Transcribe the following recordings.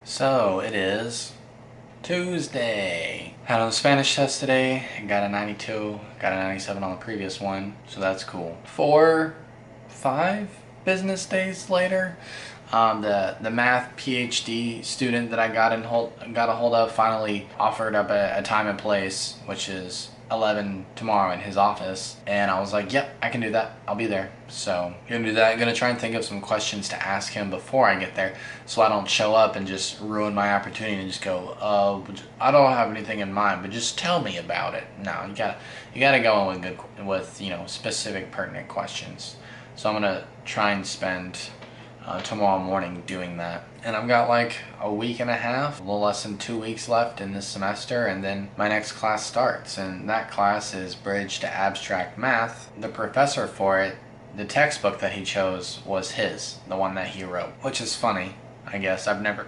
So it is Tuesday. Had a Spanish test today, got a 92, got a 97 on the previous one, so that's cool. 5 business days later, the math PhD student that I got a hold of finally offered up a time and place, which is 11 tomorrow in his office, and I was like, yep, I can do that, I'll be there. So gonna do that. Gonna try and think of some questions to ask him before I get there, so I don't show up and just ruin my opportunity and just go, I don't have anything in mind, but just tell me about it. No, you gotta go in with specific pertinent questions. So I'm gonna try and spend tomorrow morning doing that. And I've got like a week and a half, a little less than 2 weeks left in this semester, and then my next class starts. And that class is Bridge to Abstract Math. The professor for it, the textbook that he chose was his, the one that he wrote, which is funny, I guess. I've never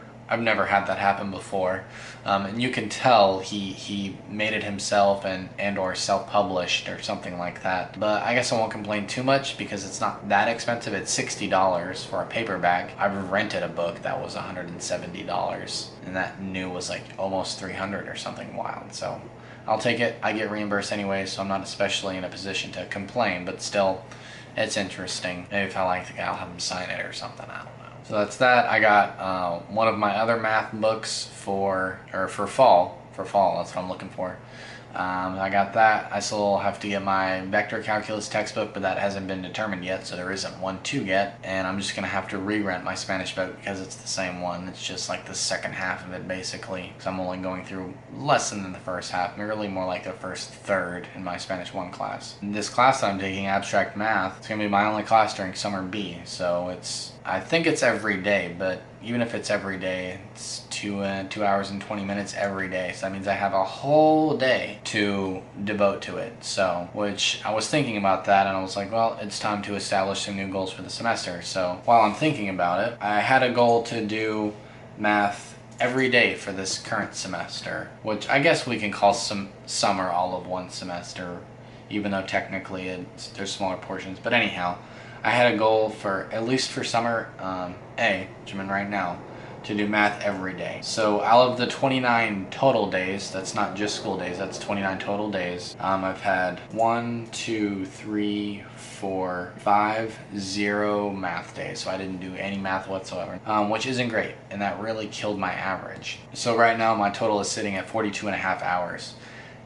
had that happen before, and you can tell he made it himself and or self-published or something like that. But I guess I won't complain too much because it's not that expensive. It's $60 for a paperback. I've rented a book that was $170, and that new was like almost $300 or something wild. So I'll take it. I get reimbursed anyway, so I'm not especially in a position to complain. But still, it's interesting. Maybe if I like the guy, I'll have him sign it or something. I don't know. So that's that. I got one of my other math books for fall. For fall, that's what I'm looking for. I got that. I still have to get my vector calculus textbook, but that hasn't been determined yet, so there isn't one to get. And I'm just going to have to re-rent my Spanish book because it's the same one. It's just like the second half of it, basically, because I'm only going through less than the first half, really more like the first third in my Spanish 1 class. This class that I'm taking, Abstract Math, it's going to be my only class during Summer B, so I think it's every day, but even if it's every day, it's 2 hours and 20 minutes every day. So that means I have a whole day to devote to it. So, which I was thinking about that, and I was like, well, it's time to establish some new goals for the semester. So while I'm thinking about it, I had a goal to do math every day for this current semester, which I guess we can call summer all of one semester, even though technically there's smaller portions. But anyhow, I had a goal for, at least for summer A, which I'm in right now, to do math every day. So out of the 29 total days, that's not just school days, that's 29 total days, I've had 1, 2, 3, 4, 5, 0 math days. So I didn't do any math whatsoever, which isn't great, and that really killed my average. So right now my total is sitting at 42.5 hours.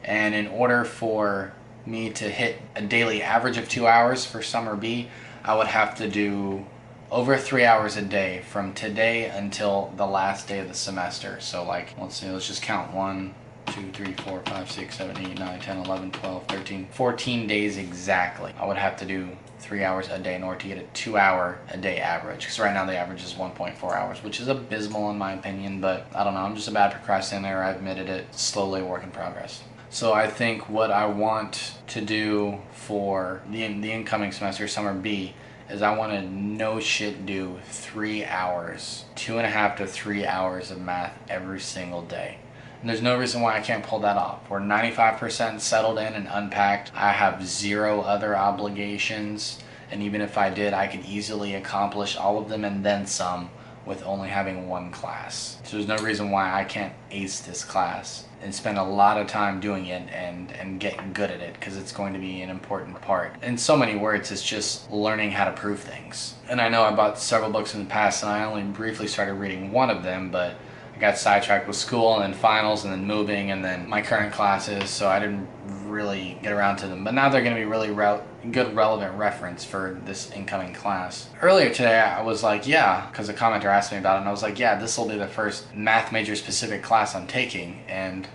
And in order for me to hit a daily average of 2 hours for summer B, I would have to do over 3 hours a day from today until the last day of the semester. So like, let's just count 1, 2, 3, 4, 5, 6, 7, 8, 9, 10, 11, 12, 13, 14 days exactly. I would have to do 3 hours a day in order to get a 2 hour a day average. Because right now the average is 1.4 hours, which is abysmal in my opinion, but I don't know, I'm just a bad procrastinator. I admitted it. Slowly a work in progress. So I think what I want to do for the incoming semester, summer B, is I want to no shit do 3 hours, 2.5 to 3 hours of math every single day. And there's no reason why I can't pull that off. We're 95% settled in and unpacked. I have 0 other obligations, and even if I did, I could easily accomplish all of them and then some with only having 1 class. So there's no reason why I can't ace this class and spend a lot of time doing it and get good at it, because it's going to be an important part. In so many words, it's just learning how to prove things. And I know I bought several books in the past, and I only briefly started reading one of them, but I got sidetracked with school and then finals and then moving and then my current classes, so I didn't really get around to them. But now they're going to be really good relevant reference for this incoming class. Earlier today I was like, yeah, because a commenter asked me about it, and I was like, yeah, this will be the first math major specific class I'm taking. And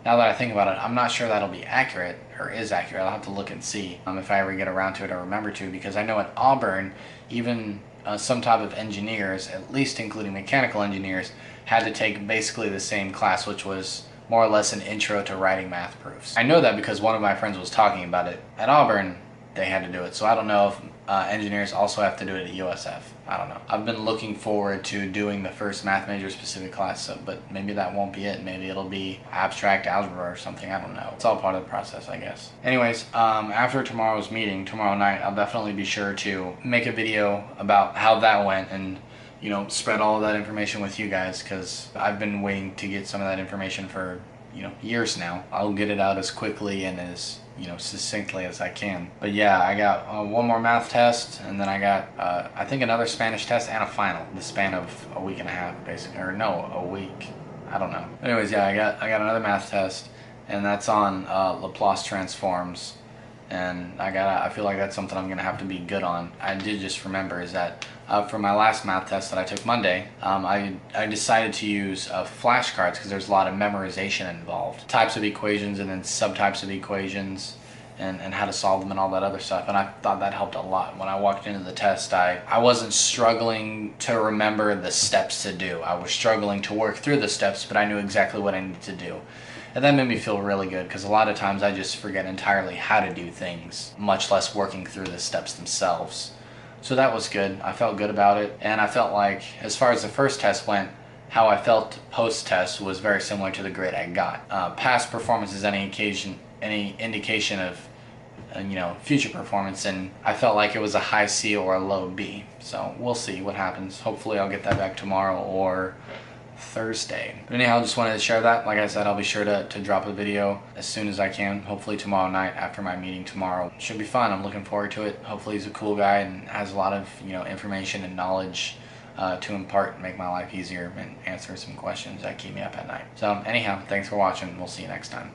now that I think about it, I'm not sure that'll be accurate, or is accurate. I'll have to look and see if I ever get around to it or remember to, because I know at Auburn, even some type of engineers, at least including mechanical engineers, had to take basically the same class, which was more or less an intro to writing math proofs. I know that because one of my friends was talking about it. At Auburn, they had to do it. So I don't know if engineers also have to do it at USF. I don't know. I've been looking forward to doing the first math major specific class, but maybe that won't be it. Maybe it'll be abstract algebra or something. I don't know. It's all part of the process, I guess. Anyways, after tomorrow's meeting, tomorrow night, I'll definitely be sure to make a video about how that went and you know, spread all of that information with you guys, because I've been waiting to get some of that information for, you know, years now. I'll get it out as quickly and as, you know, succinctly as I can. But yeah, I got one more math test, and then I got I think another Spanish test and a final, the span of a week and a half, basically, or no, a week. I don't know. Anyways, yeah, I got another math test, and that's on Laplace transforms, and I feel like that's something I'm gonna have to be good on. I did just remember is that for my last math test that I took Monday, I decided to use flashcards because there's a lot of memorization involved, types of equations and then subtypes of equations, and how to solve them and all that other stuff. And I thought that helped a lot. When I walked into the test, I wasn't struggling to remember the steps to do. I was struggling to work through the steps, but I knew exactly what I needed to do. And that made me feel really good, because a lot of times I just forget entirely how to do things, much less working through the steps themselves. So that was good. I felt good about it. And I felt like, as far as the first test went, how I felt post-test was very similar to the grade I got. Past performance is any indication of you know, future performance, and I felt like it was a high C or a low B. So we'll see what happens. Hopefully I'll get that back tomorrow or Thursday. But anyhow, I just wanted to share that. Like I said, I'll be sure to drop a video as soon as I can. Hopefully tomorrow night after my meeting tomorrow. Should be fun. I'm looking forward to it. Hopefully he's a cool guy and has a lot of, you know, information and knowledge to impart and make my life easier and answer some questions that keep me up at night. So anyhow, thanks for watching. We'll see you next time.